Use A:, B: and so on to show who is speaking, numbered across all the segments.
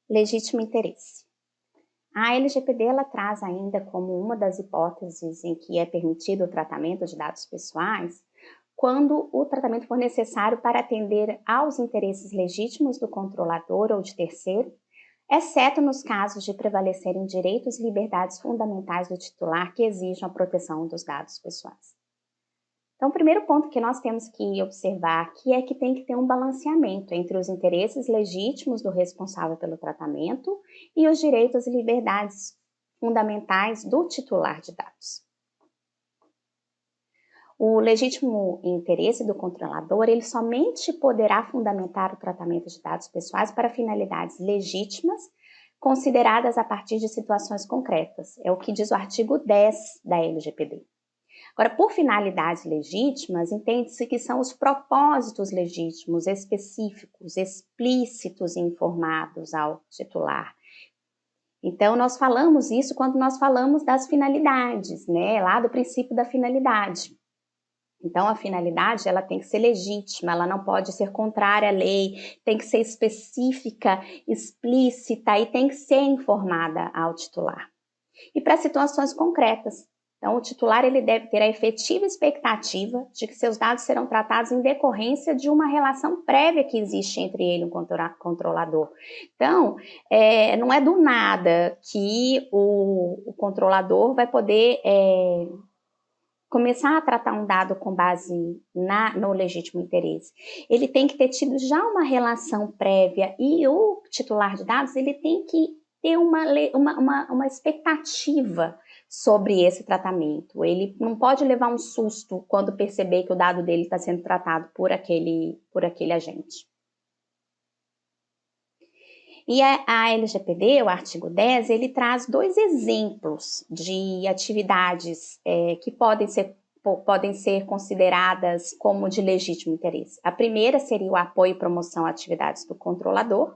A: Legítimo interesse. A LGPD ela traz ainda como uma das hipóteses em que é permitido o tratamento de dados pessoais quando o tratamento for necessário para atender aos interesses legítimos do controlador ou de terceiro, exceto nos casos de prevalecerem direitos e liberdades fundamentais do titular que exijam a proteção dos dados pessoais. Então, o primeiro ponto que nós temos que observar aqui é que tem que ter um balanceamento entre os interesses legítimos do responsável pelo tratamento e os direitos e liberdades fundamentais do titular de dados. O legítimo interesse do controlador, ele somente poderá fundamentar o tratamento de dados pessoais para finalidades legítimas, consideradas a partir de situações concretas. É o que diz o artigo 10 da LGPD. Agora, por finalidades legítimas, entende-se que são os propósitos legítimos, específicos, explícitos e informados ao titular. Então, nós falamos isso quando nós falamos das finalidades, né? Lá do princípio da finalidade. Então, a finalidade, ela tem que ser legítima, ela não pode ser contrária à lei, tem que ser específica, explícita e tem que ser informada ao titular. E para situações concretas. Então, o titular ele deve ter a efetiva expectativa de que seus dados serão tratados em decorrência de uma relação prévia que existe entre ele e o controlador. Então, não é do nada que o controlador vai poder começar a tratar um dado com base no legítimo interesse. Ele tem que ter tido já uma relação prévia e o titular de dados ele tem que ter uma expectativa sobre esse tratamento. Ele não pode levar um susto quando perceber que o dado dele está sendo tratado por aquele agente. E a LGPD, o artigo 10, ele traz dois exemplos de atividades que podem ser consideradas como de legítimo interesse. A primeira seria o apoio e promoção a atividades do controlador,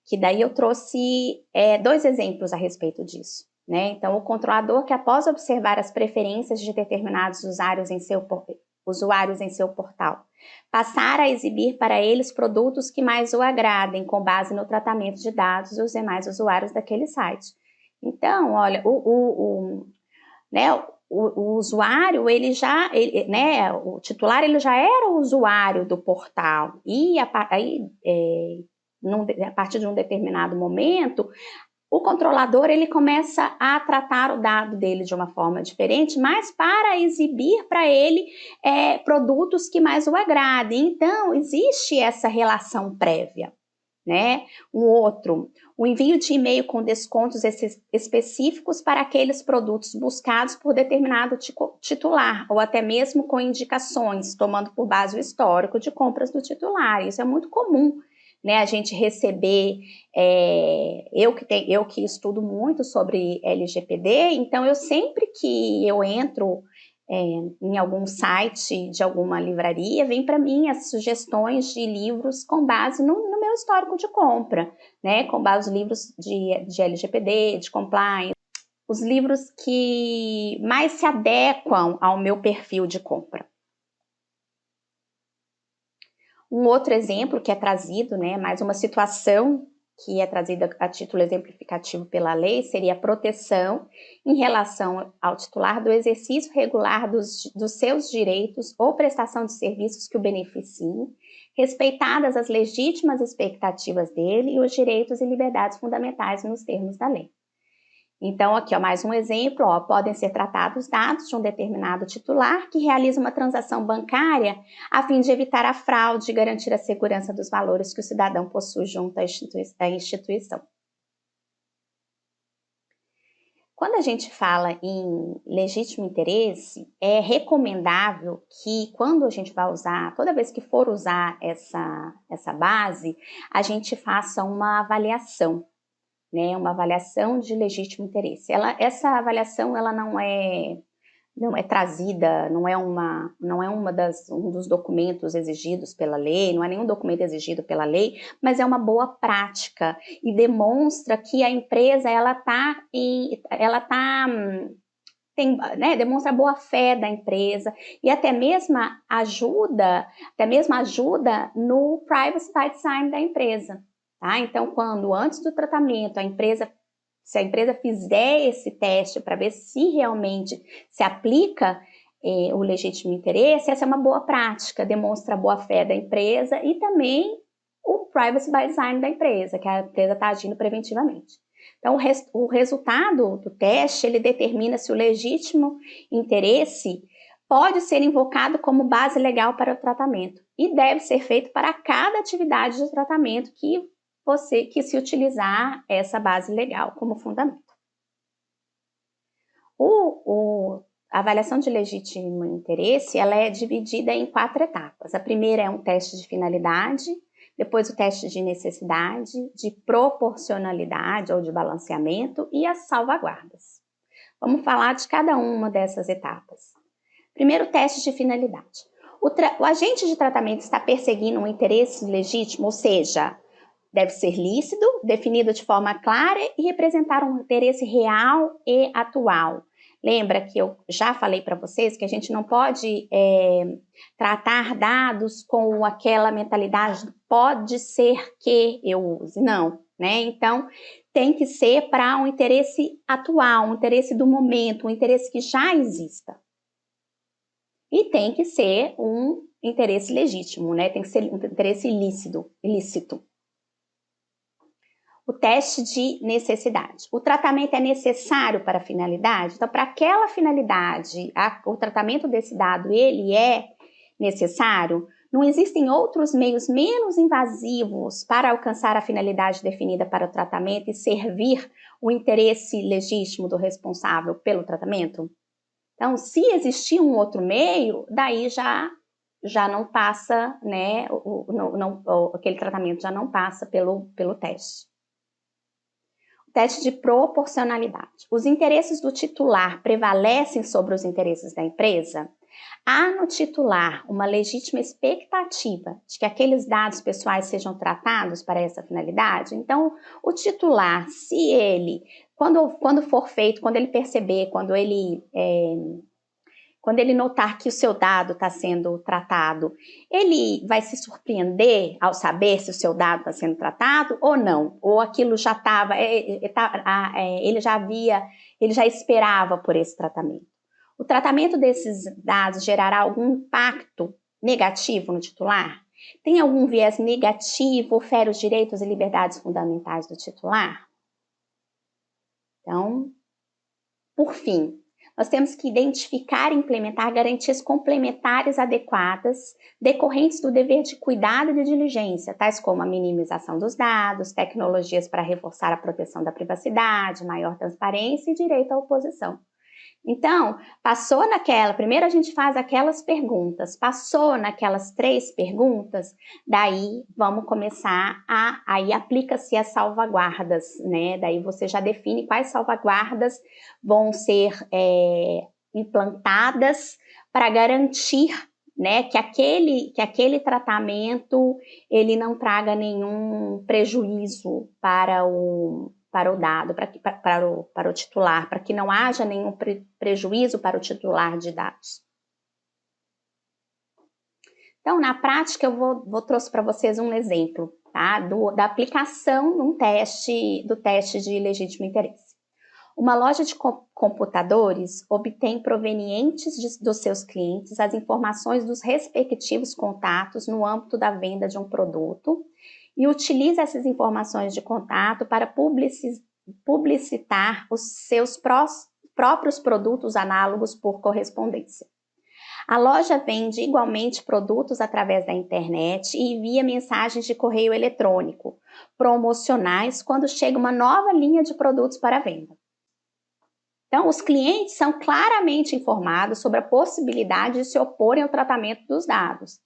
A: que daí eu trouxe dois exemplos a respeito disso. Né? Então, o controlador que após observar as preferências de determinados usuários em seu portal, passar a exibir para eles produtos que mais o agradem, com base no tratamento de dados dos demais usuários daquele site. Então, olha, o usuário, o titular, ele já era o usuário do portal, e a partir de um determinado momento, o controlador ele começa a tratar o dado dele de uma forma diferente, mas para exibir para ele produtos que mais o agradem. Então, existe essa relação prévia. Né? O envio de e-mail com descontos específicos para aqueles produtos buscados por determinado titular, ou até mesmo com indicações, tomando por base o histórico de compras do titular. Isso é muito comum. Né, a gente receber, eu que estudo muito sobre LGPD, então eu sempre que eu entro em algum site de alguma livraria, vem para mim as sugestões de livros com base no meu histórico de compra, né, com base nos livros de LGPD, de compliance, os livros que mais se adequam ao meu perfil de compra. Um outro exemplo que é trazido, né, mais uma situação que é trazida a título exemplificativo pela lei, seria a proteção em relação ao titular do exercício regular dos seus direitos ou prestação de serviços que o beneficiem, respeitadas as legítimas expectativas dele e os direitos e liberdades fundamentais nos termos da lei. Então, aqui, mais um exemplo, podem ser tratados dados de um determinado titular que realiza uma transação bancária a fim de evitar a fraude e garantir a segurança dos valores que o cidadão possui junto à instituição. Quando a gente fala em legítimo interesse, é recomendável que quando a gente vai usar, toda vez que for usar essa base, a gente faça uma avaliação. Né, uma avaliação de legítimo interesse. Essa avaliação ela não é trazida, não é um dos documentos exigidos pela lei, não é nenhum documento exigido pela lei, mas é uma boa prática e demonstra que a empresa demonstra a boa fé da empresa e até mesmo ajuda no privacy by design da empresa. tá? Então, quando antes do tratamento se a empresa fizer esse teste para ver se realmente se aplica o legítimo interesse, essa é uma boa prática, demonstra a boa-fé da empresa e também o privacy by design da empresa, que a empresa está agindo preventivamente. Então, o resultado do teste, ele determina se o legítimo interesse pode ser invocado como base legal para o tratamento e deve ser feito para cada atividade de tratamento que se utilizar essa base legal como fundamento. A avaliação de legítimo interesse, ela é dividida em 4 etapas. A primeira é um teste de finalidade, depois o teste de necessidade, de proporcionalidade ou de balanceamento e as salvaguardas. Vamos falar de cada uma dessas etapas. Primeiro, teste de finalidade. O agente de tratamento está perseguindo um interesse legítimo, ou seja, deve ser lícito, definido de forma clara e representar um interesse real e atual. Lembra que eu já falei para vocês que a gente não pode tratar dados com aquela mentalidade pode ser que eu use, não, né? Então, tem que ser para um interesse atual, um interesse do momento, um interesse que já exista. E tem que ser um interesse legítimo, né? Tem que ser um interesse ilícito. O teste de necessidade. O tratamento é necessário para a finalidade? Então, para aquela finalidade, o tratamento desse dado, ele é necessário? Não existem outros meios menos invasivos para alcançar a finalidade definida para o tratamento e servir o interesse legítimo do responsável pelo tratamento? Então, se existir um outro meio, daí já não passa, né, aquele tratamento já não passa pelo teste. Teste de proporcionalidade. Os interesses do titular prevalecem sobre os interesses da empresa? Há no titular uma legítima expectativa de que aqueles dados pessoais sejam tratados para essa finalidade? Então, o titular, se ele, quando for feito, quando ele perceber, quando ele notar que o seu dado está sendo tratado, ele vai se surpreender ao saber se o seu dado está sendo tratado ou não? Ou aquilo já estava, ele já esperava por esse tratamento. O tratamento desses dados gerará algum impacto negativo no titular? Tem algum viés negativo, fere os direitos e liberdades fundamentais do titular? Então, por fim, nós temos que identificar e implementar garantias complementares adequadas decorrentes do dever de cuidado e de diligência, tais como a minimização dos dados, tecnologias para reforçar a proteção da privacidade, maior transparência e direito à oposição. Então, primeiro a gente faz aquelas perguntas, passou naquelas 3 perguntas, daí vamos começar aí aplica-se as salvaguardas, né? Daí você já define quais salvaguardas vão ser implantadas para garantir, né, que aquele tratamento ele não traga nenhum prejuízo para o dado, para o titular, para que não haja nenhum prejuízo para o titular de dados. Então, na prática, eu trouxe para vocês um exemplo, tá? Da aplicação do teste de legítimo interesse. Uma loja de computadores obtém provenientes dos seus clientes as informações dos respectivos contatos no âmbito da venda de um produto e utiliza essas informações de contato para publicitar os seus próprios produtos análogos por correspondência. A loja vende igualmente produtos através da internet e envia mensagens de correio eletrônico promocionais quando chega uma nova linha de produtos para venda. Então, os clientes são claramente informados sobre a possibilidade de se oporem ao tratamento dos dados,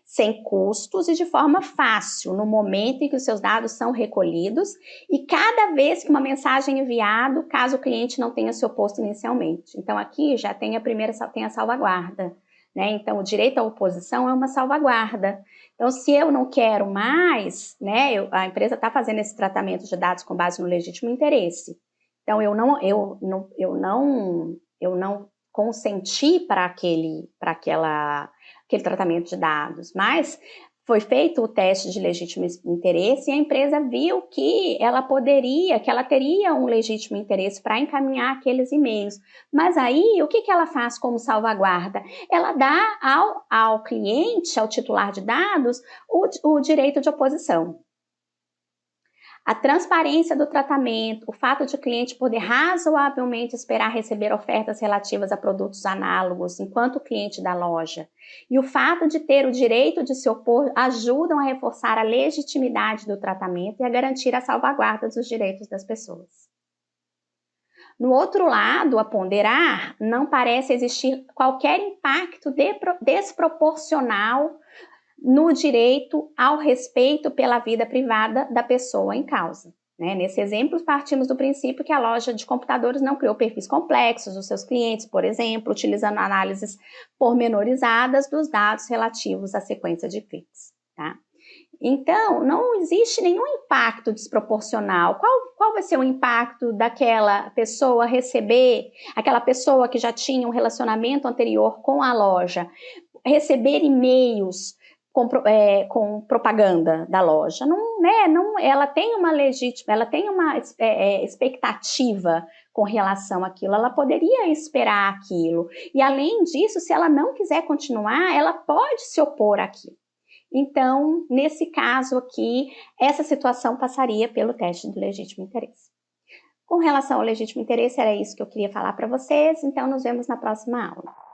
A: sem custos e de forma fácil, no momento em que os seus dados são recolhidos e cada vez que uma mensagem é enviada, caso o cliente não tenha se oposto inicialmente. Então, aqui já tem a salvaguarda, né? Então, o direito à oposição é uma salvaguarda. Então, se eu não quero mais, né, a empresa está fazendo esse tratamento de dados com base no legítimo interesse. Então, eu não consenti para aquele tratamento de dados, mas foi feito o teste de legítimo interesse e a empresa viu que ela teria um legítimo interesse para encaminhar aqueles e-mails. Mas aí, o que ela faz como salvaguarda? Ela dá ao cliente, ao titular de dados, o direito de oposição. A transparência do tratamento, o fato de o cliente poder razoavelmente esperar receber ofertas relativas a produtos análogos enquanto cliente da loja, e o fato de ter o direito de se opor ajudam a reforçar a legitimidade do tratamento e a garantir a salvaguarda dos direitos das pessoas. No outro lado, a ponderar, não parece existir qualquer impacto desproporcional no direito ao respeito pela vida privada da pessoa em causa. Nesse exemplo, partimos do princípio que a loja de computadores não criou perfis complexos dos seus clientes, por exemplo, utilizando análises pormenorizadas dos dados relativos à sequência de cliques. Tá? Então, não existe nenhum impacto desproporcional. Qual vai ser o impacto daquela pessoa aquela pessoa que já tinha um relacionamento anterior com a loja, receber e-mails com propaganda da loja? Ela tem uma expectativa com relação àquilo, ela poderia esperar aquilo. E além disso, se ela não quiser continuar, ela pode se opor àquilo. Então, nesse caso aqui, essa situação passaria pelo teste do legítimo interesse. Com relação ao legítimo interesse, era isso que eu queria falar para vocês, então nos vemos na próxima aula.